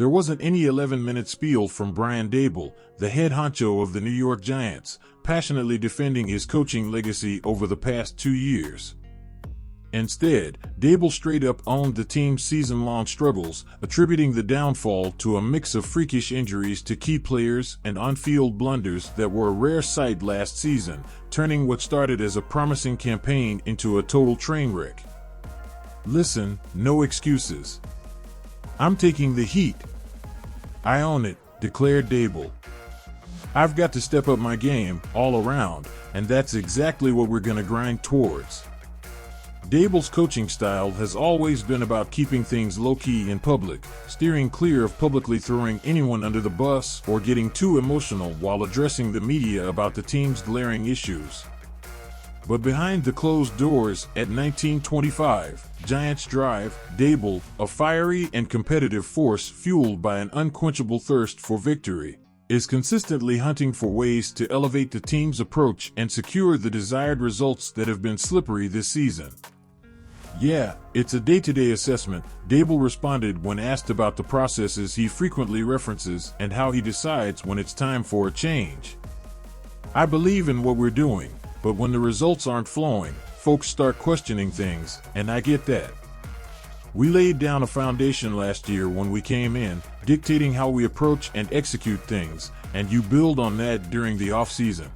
There wasn't any 11-minute spiel from Brian Daboll, the head honcho of the New York Giants, passionately defending his coaching legacy over the past 2 years. Instead, Daboll straight up owned the team's season-long struggles, attributing the downfall to a mix of freakish injuries to key players and on-field blunders that were a rare sight last season, turning what started as a promising campaign into a total train wreck. "Listen, no excuses. I'm taking the heat. I own it," declared Daboll. "I've got to step up my game all around, and that's exactly what we're going to grind towards." Daboll's coaching style has always been about keeping things low-key in public, steering clear of publicly throwing anyone under the bus or getting too emotional while addressing the media about the team's glaring issues. But behind the closed doors at 1925 Giants Drive, Daboll, a fiery and competitive force fueled by an unquenchable thirst for victory, is consistently hunting for ways to elevate the team's approach and secure the desired results that have been slippery this season. "Yeah, it's a day-to-day assessment," Daboll responded when asked about the processes he frequently references and how he decides when it's time for a change. "I believe in what we're doing, but when the results aren't flowing, folks start questioning things, and I get that. We laid down a foundation last year when we came in, dictating how we approach and execute things, and you build on that during the offseason."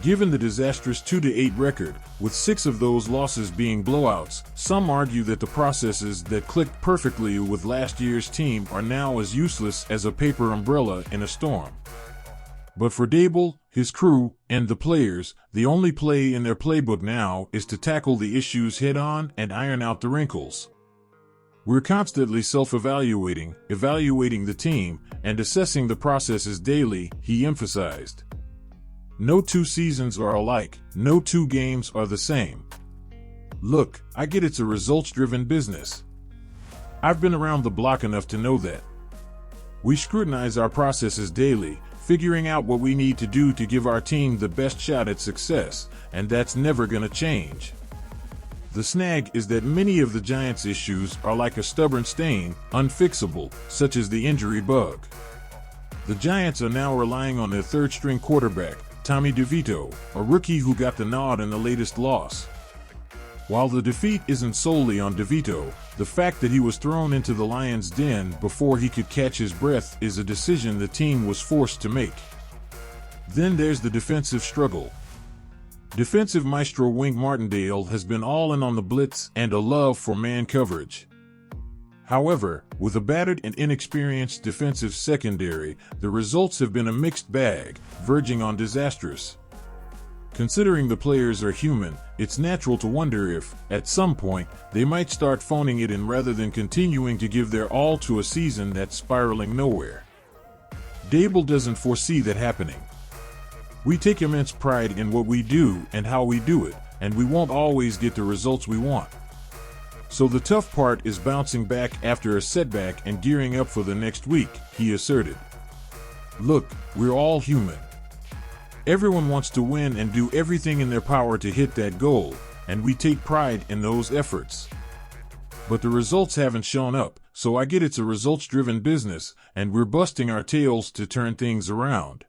Given the disastrous 2-8 record, with 6 of those losses being blowouts, some argue that the processes that clicked perfectly with last year's team are now as useless as a paper umbrella in a storm. But for Daboll, his crew, and the players, the only play in their playbook now is to tackle the issues head-on and iron out the wrinkles. "We're constantly self-evaluating, evaluating the team, and assessing the processes daily," he emphasized. "No 2 seasons are alike, no 2 games are the same. Look, I get it's a results-driven business. I've been around the block enough to know that. We scrutinize our processes daily, figuring out what we need to do to give our team the best shot at success, and that's never going to change. The snag is that many of the Giants' issues are like a stubborn stain, unfixable, such as the injury bug. The Giants are now relying on their third-string quarterback, Tommy DeVito, a rookie who got the nod in the latest loss. While the defeat isn't solely on DeVito, the fact that he was thrown into the lion's den before he could catch his breath is a decision the team was forced to make. Then there's the defensive struggle. Defensive maestro Wink Martindale has been all in on the blitz and a love for man coverage. However, with a battered and inexperienced defensive secondary, the results have been a mixed bag, verging on disastrous. Considering the players are human, it's natural to wonder if, at some point, they might start phoning it in rather than continuing to give their all to a season that's spiraling nowhere. Daboll doesn't foresee that happening. "We take immense pride in what we do and how we do it, and we won't always get the results we want. So the tough part is bouncing back after a setback and gearing up for the next week," he asserted. "Look, we're all human. Everyone wants to win and do everything in their power to hit that goal, and we take pride in those efforts. But the results haven't shown up, so I get it's a results-driven business, and we're busting our tails to turn things around."